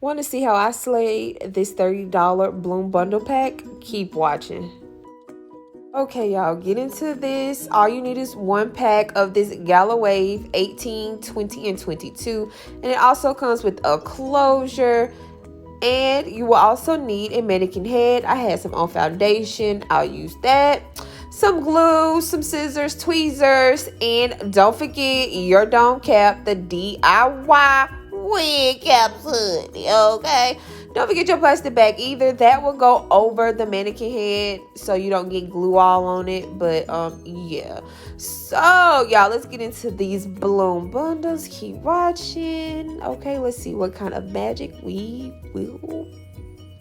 Want to see how I slayed this $30 Bloom bundle pack? Keep watching. Okay, y'all, get into this. All you need is one pack of this Gala Wave 18, 20, and 22. And it also comes with a closure. And you will also need a mannequin head. I had some on foundation. I'll use that. Some glue, some scissors, tweezers, and don't forget your dome cap, the DIY wig caps, honey, okay? Don't forget your plastic bag either. That will go over the mannequin head so you don't get glue all on it. But yeah. So y'all, let's get into these Bloom bundles. Keep watching. Okay, let's see what kind of magic we will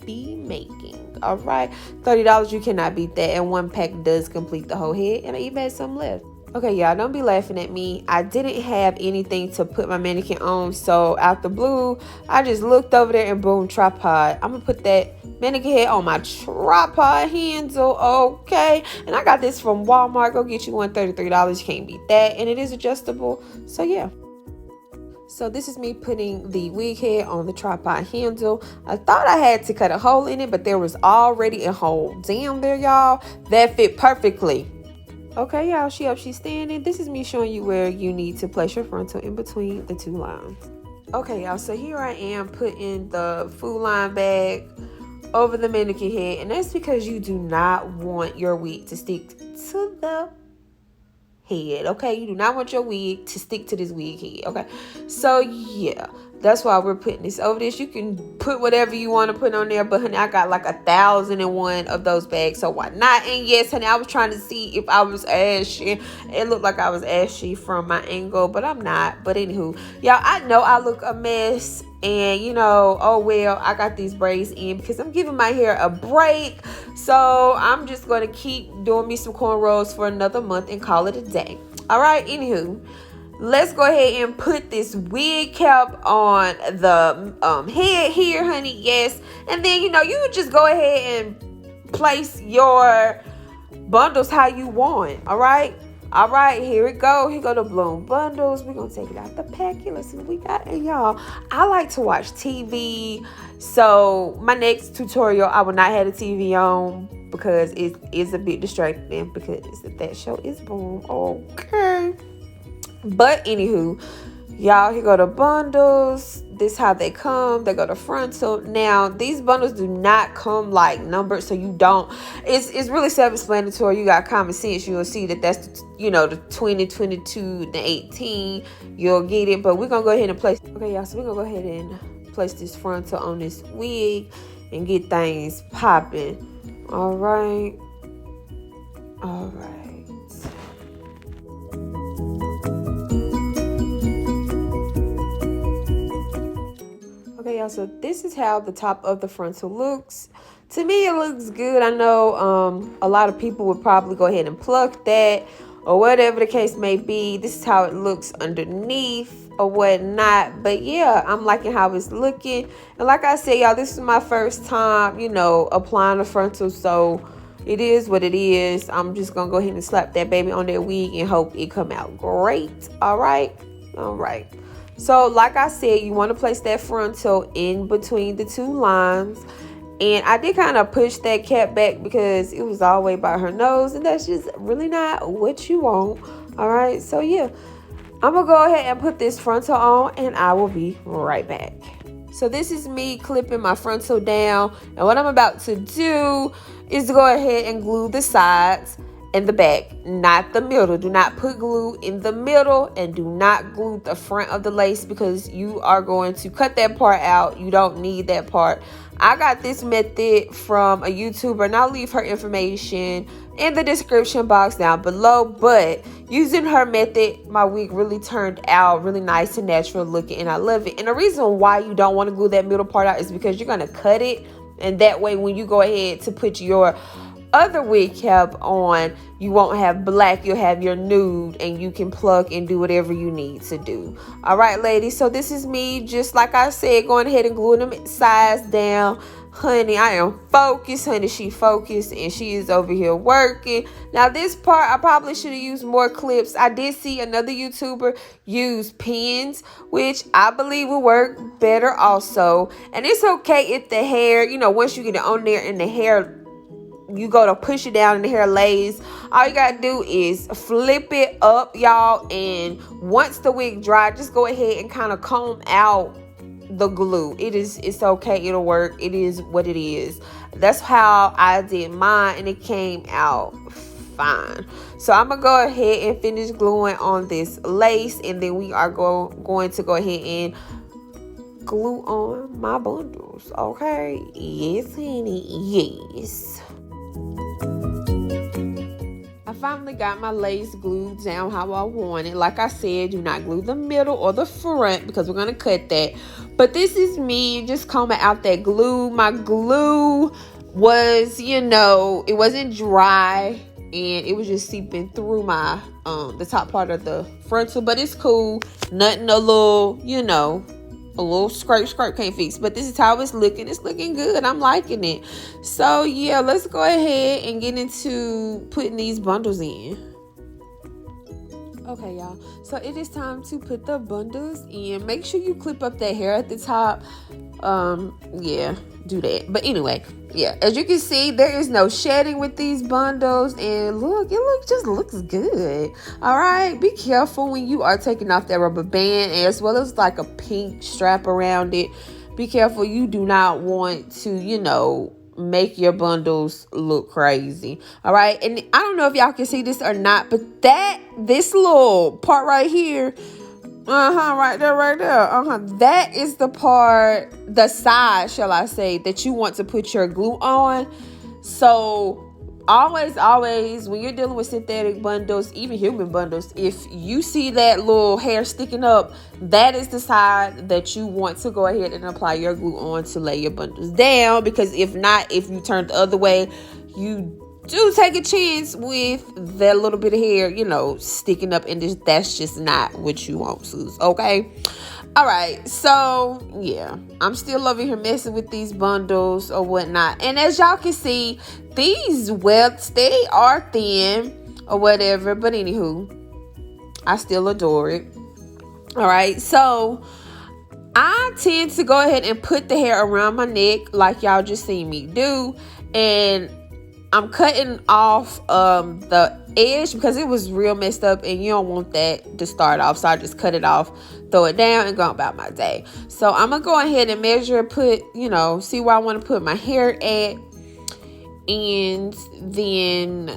be making. All right, $30, you cannot beat that, and one pack does complete the whole head, and I even had some left. Okay, y'all, don't be laughing at me. I didn't have anything to put my mannequin on, so out the blue, I just looked over there and boom, tripod. I'm gonna put that mannequin head on my tripod handle, okay? And I got this from Walmart. Go get you one, $33. You can't beat that, and it is adjustable, so yeah. So this is me putting the wig head on the tripod handle. I thought I had to cut a hole in it, but there was already a hole down there, y'all. That fit perfectly. Okay, y'all, she's standing. This is me showing you where you need to place your frontal in between the two lines. Okay, y'all, so here I am putting the Food Line bag over the mannequin head, and that's because you do not want your wig to stick to the head, okay? You do not want your wig to stick to this wig head, okay? So yeah, that's why we're putting this over this. You can put whatever you want to put on there, but honey, I got like 1,001 of those bags, so why not? And yes, honey, I was trying to see if I was ashy. It looked like I was ashy from my angle, but I'm not. But anywho, y'all, I know I look a mess, and you know, oh well, I got these braids in because I'm giving my hair a break. So I'm just going to keep doing me some cornrows for another month and call it a day. All right, anywho, let's go ahead and put this wig cap on the head here, honey. Yes. And then, you know, you just go ahead and place your bundles how you want. All right. All right, here we go. Here go the Bloom bundles. We're going to take it out the packet. Let's see what we got. And y'all, I like to watch TV. So my next tutorial, I will not have the TV on because it is a bit distracting because that show is Boom. Okay. But anywho, y'all, here go the bundles. This how they come. They go to frontal. Now, these bundles do not come like numbered, so you don't. It's really self-explanatory. You got common sense. You'll see that that's the 20, 22, the 18. You'll get it. But we're gonna go ahead and place. Okay, y'all. So we're gonna go ahead and place this frontal on this wig and get things popping. All right. All right. Okay, y'all, so this is how the top of the frontal looks. To me, it looks good. I know a lot of people would probably go ahead and pluck that or whatever the case may be. This is how it looks underneath or whatnot. But yeah, I'm liking how it's looking. And like I said, y'all, this is my first time, applying the frontal. So it is what it is. I'm just going to go ahead and slap that baby on that wig and hope it come out great. All right. All right. So like I said, you want to place that frontal in between the two lines. And I did kind of push that cap back because it was all the way by her nose. And that's just really not what you want. All right. So yeah, I'm going to go ahead and put this frontal on and I will be right back. So this is me clipping my frontal down. And what I'm about to do is to go ahead and glue the sides and the back, not the middle. Do not put glue in the middle and do not glue the front of the lace because you are going to cut that part out. You don't need that part. I got this method from a YouTuber and I'll leave her information in the description box down below. But using her method, my wig really turned out really nice and natural looking and I love it. And the reason why you don't want to glue that middle part out is because you're going to cut it. And that way when you go ahead to put your other wig cap on, you won't have black, you'll have your nude, and you can plug and do whatever you need to do. All right, ladies, so this is me, just like I said, going ahead and gluing them sides down. Honey, I am focused. Honey, she focused, and she is over here working. Now, this part, I probably should have used more clips. I did see another YouTuber use pins, which I believe will work better also. And it's okay if the hair, you know, once you get it on there and the hair, you go to push it down and the hair lays, all you gotta do is flip it up, y'all, and once the wig dry, just go ahead and kind of comb out the glue. It's okay, it'll work. It is what it is. That's how I did mine, and it came out fine. So I'm gonna go ahead and finish gluing on this lace, and then we are going to go ahead and glue on my bundles. Okay, yes honey, yes. I finally got my lace glued down how I want it. Like I said, do not glue the middle or the front because we're going to cut that. But this is me just combing out that glue. My glue was, you know, it wasn't dry and it was just seeping through my, the top part of the frontal. But it's cool. Nothing a little, you know, a little scrape can't fix, but this is how it's looking. It's looking good. I'm liking it. So yeah, let's go ahead and get into putting these bundles in. Okay, y'all, so it is time to put the bundles in. Make sure you clip up that hair at the top. Yeah, do that. But anyway, yeah, as you can see, there is no shedding with these bundles, and look, just looks good. All right, be careful when you are taking off that rubber band, as well as like a pink strap around it. Be careful. You do not want to, you know, make your bundles look crazy. All right, and I don't know if y'all can see this or not, but this little part right here, right there, that is the part, the side, shall I say, that you want to put your glue on. So always when you're dealing with synthetic bundles, even human bundles, if you see that little hair sticking up, that is the side that you want to go ahead and apply your glue on to lay your bundles down. Because if not, if you turn the other way, you do take a chance with that little bit of hair, you know, sticking up, and that's just not what you want, Sus. Okay. All right, so yeah, I'm still over here messing with these bundles or whatnot, and as y'all can see, these webs, they are thin or whatever, but anywho, I still adore it. All right, so I tend to go ahead and put the hair around my neck like y'all just seen me do, and I'm cutting off the edge because it was real messed up, and you don't want that to start off. So I just cut it off, throw it down, and go about my day. So I'm gonna go ahead and measure, put, you know, see where I want to put my hair at, and then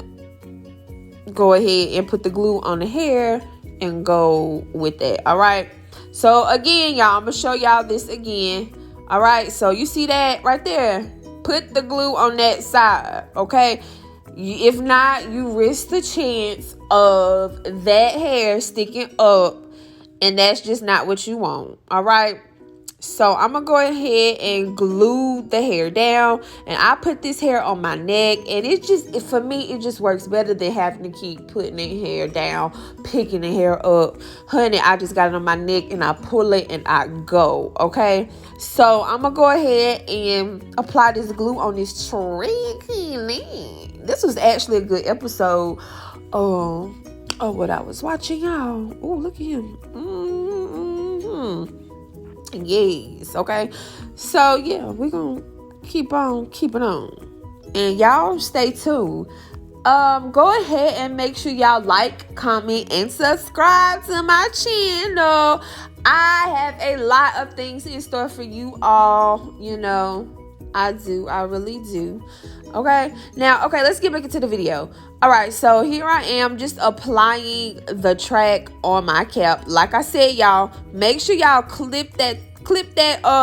go ahead and put the glue on the hair and go with that. All right. So again, y'all, I'm gonna show y'all this again. All right. So you see that right there? Put the glue on that side, okay? If not, you risk the chance of that hair sticking up, and that's just not what you want, all right? So I'm gonna go ahead and glue the hair down, and I put this hair on my neck, and for me, it just works better than having to keep putting the hair down, picking the hair up. Honey, I just got it on my neck, and I pull it, and I go, okay? So I'm gonna go ahead and apply this glue on this tricky leg. This was actually a good episode of what I was watching, y'all. Oh, look at him. Yes, okay. So yeah, we're gonna keep on keeping on, and y'all stay tuned. Go ahead and make sure y'all like, comment, and subscribe to my channel. I have a lot of things in store for you all, you know. I really do. Okay, now, let's get back into the video. All right, so here I am just applying the track on my cap. Like I said, y'all, make sure y'all clip that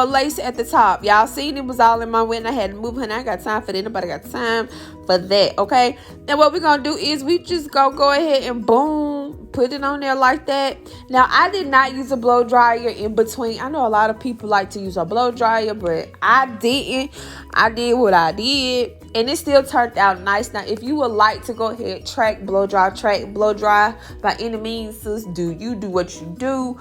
lace at the top. Y'all seen it was all in my way, and I had to move, honey. I got time for that. Nobody got time for that, okay? Now what we're gonna do is we just go ahead and boom, put it on there like that. Now, I did not use a blow dryer in between. I know a lot of people like to use a blow dryer, but I didn't. I did what I did, and it still turned out nice. Now, if you would like to go ahead, track blow dry by any means, sis, do what you do.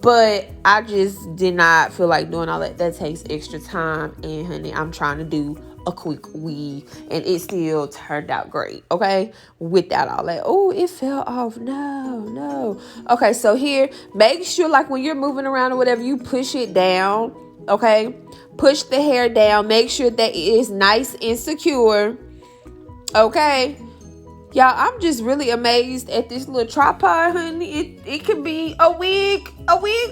But I just did not feel like doing all that. That takes extra time, and honey, I'm trying to do a quick weave, and it still turned out great, okay, without all that. Oh, it fell off. No. Okay, so here, make sure like when you're moving around or whatever, you push it down, okay? Push the hair down. Make sure that it is nice and secure, okay? Y'all, I'm just really amazed at this little tripod, honey. It could be a wig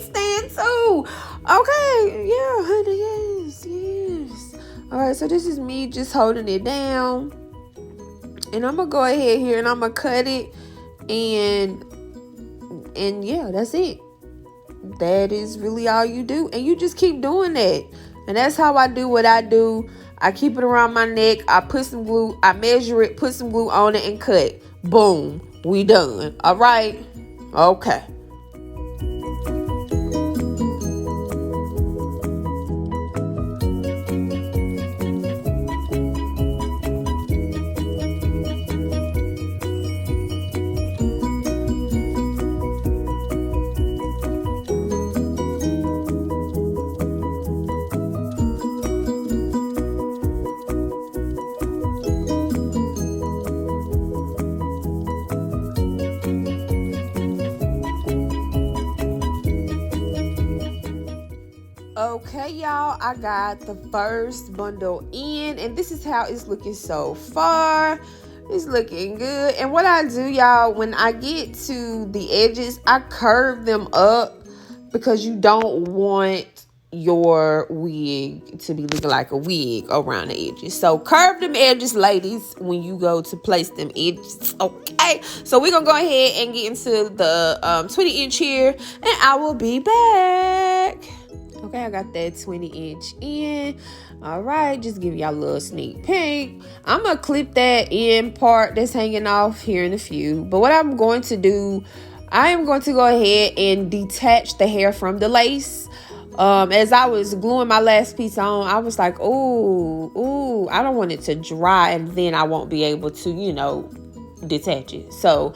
stand too. Okay, yeah, honey, yes. All right, so this is me just holding it down, and I'm gonna go ahead here and I'm gonna cut it, and yeah, that's it. That is really all you do, and you just keep doing that. And that's how I do what I do. I keep it around my neck. I put some glue. I measure it, put some glue on it, and cut. Boom, we done. All right, okay. Okay, y'all, I got the first bundle in, and this is how it's looking so far. It's looking good. And what I do, y'all, when I get to the edges, I curve them up because you don't want your wig to be looking like a wig around the edges. So curve them edges, ladies, when you go to place them edges. Okay, so we're gonna go ahead and get into the 20-inch here, and I will be back. Okay, I got that 20-inch in. All right, just give y'all a little sneak peek. I'm going to clip that end part that's hanging off here in a few. But what I'm going to do, I am going to go ahead and detach the hair from the lace. As I was gluing my last piece on, I was like, ooh, I don't want it to dry, and then I won't be able to, detach it. So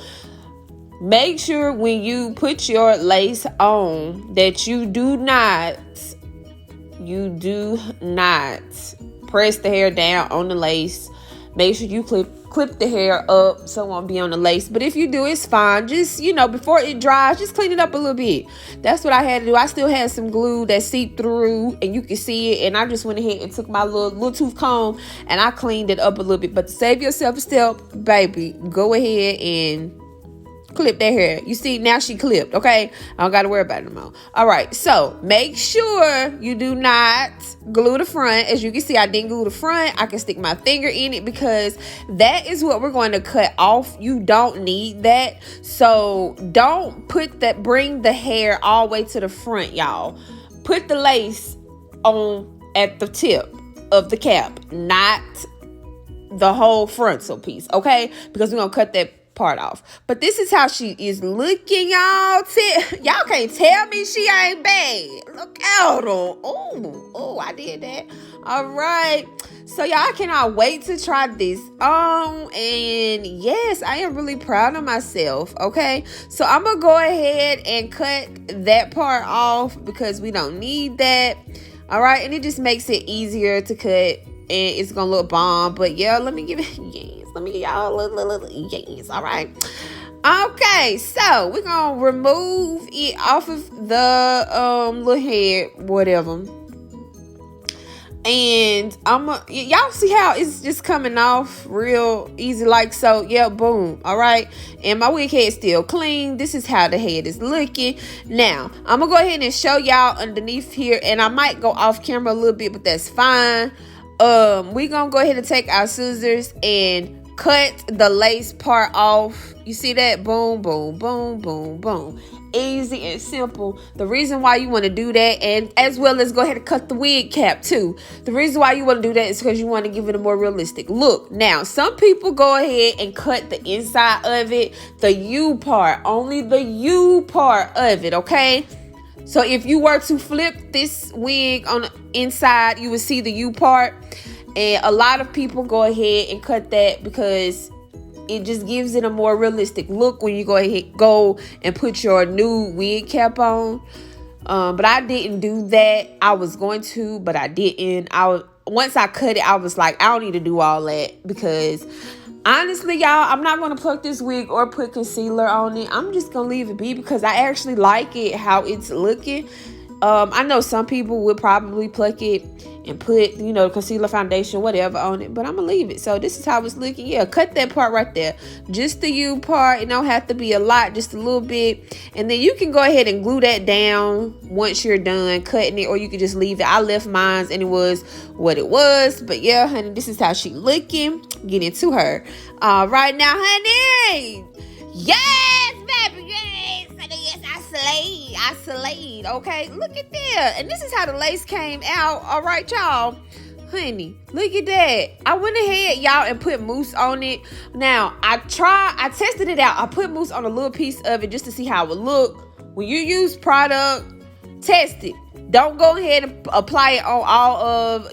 make sure when you put your lace on that you do not press the hair down on the lace. Make sure you clip the hair up so it won't be on the lace. But if you do, it's fine. Just, before it dries, just clean it up a little bit. That's what I had to do. I still had some glue that seeped through and you can see it. And I just went ahead and took my little tooth comb and I cleaned it up a little bit. But to save yourself a step, baby, go ahead and clip that hair. You see, now she clipped, okay? I don't got to worry about it anymore. All right, so make sure you do not glue the front. As you can see, I didn't glue the front. I can stick my finger in it because that is what we're going to cut off. You don't need that. So don't bring the hair all the way to the front, y'all. Put the lace on at the tip of the cap, not the whole frontal piece, okay? Because we're going to cut that part off. But this is how she is looking, y'all. Y'all can't tell me she ain't bad. Look at her. Oh, I did that. All right. So y'all, I cannot wait to try this on. And yes, I am really proud of myself. Okay. So I'm going to go ahead and cut that part off because we don't need that. All right. And it just makes it easier to cut. And it's going to look bomb. But yeah, let me give y'all a little yes. All right. Okay, so we're gonna remove it off of the little head, whatever. And y'all see how it's just coming off real easy, like so. Yeah, boom. All right. And my wig head still clean. This is how the head is looking. Now I'm gonna go ahead and show y'all underneath here, and I might go off camera a little bit, but that's fine. We're gonna go ahead and take our scissors and cut the lace part off. You see that? Boom, boom, boom, boom, boom. easy and simple. The reason why you want to do that, and as well as go ahead and cut the wig cap too. The reason why you want to do that is because you want to give it a more realistic look. Now, some people go ahead and cut the inside of it, the U part, only the U part of it, okay? So if you were to flip this wig on the inside, you would see the U part. And a lot of people go ahead and cut that because it just gives it a more realistic look when you go and put your new wig cap on. But I didn't do that. I was going to, but I didn't. Once I cut it, I was like, I don't need to do all that because honestly, y'all, I'm not going to pluck this wig or put concealer on it. I'm just going to leave it be because I actually like it, how it's looking. I know some people would probably pluck it and put, concealer, foundation, whatever on it, but I'm gonna leave it. So this is how it's looking. Yeah, cut that part right there. Just the U part. It don't have to be a lot, just a little bit. And then you can go ahead and glue that down once you're done cutting it, or you can just leave it. I left mine and it was what it was. But yeah, honey, this is how she looking. Get into her. Right now, honey. Yes, baby, yes. Yes, I slayed. Okay, look at that. And this is how the lace came out. All right, y'all. Honey, look at that. I went ahead, y'all, and put mousse on it. Now, I tested it out. I put mousse on a little piece of it just to see how it would look. When you use product, test it. Don't go ahead and apply it on all of,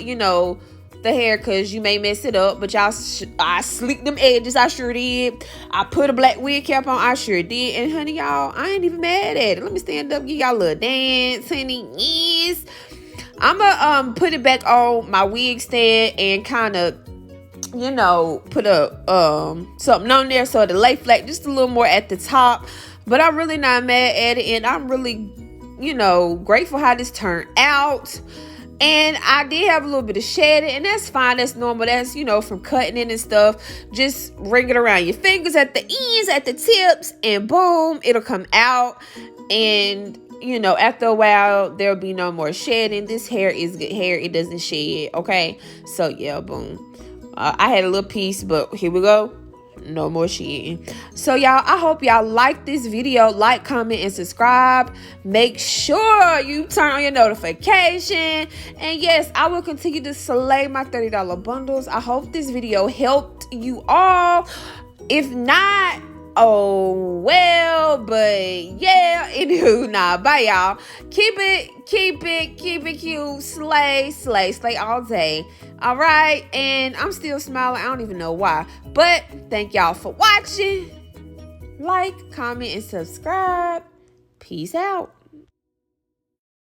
the hair, because you may mess it up. But y'all, I slicked them edges. I sure did. I put a black wig cap on. I sure did. And honey, y'all, I ain't even mad at it. Let me stand up, give y'all a little dance, honey. Yes. I'm gonna put it back on my wig stand and kind of, put a something on there so the lay flat just a little more at the top. But I'm really not mad at it, and I'm really, grateful how this turned out. And I did have a little bit of shedding, and that's fine. That's normal. That's, from cutting it and stuff. Just ring it around your fingers at the ends, at the tips, and boom, it'll come out. And, after a while, there'll be no more shedding. This hair is good hair. It doesn't shed, okay? So, yeah, boom. I had a little piece, but here we go. No more shedding. So y'all, I hope y'all like this video. Like, comment, and subscribe. Make sure you turn on your notification. And yes, I will continue to slay my $30 bundles. I hope this video helped you all. If not, oh well, but yeah, it do. Nah, bye y'all. Keep it cute. Slay all day. All right, and I'm still smiling. I don't even know why, but thank y'all for watching. Like, comment, and subscribe. Peace out.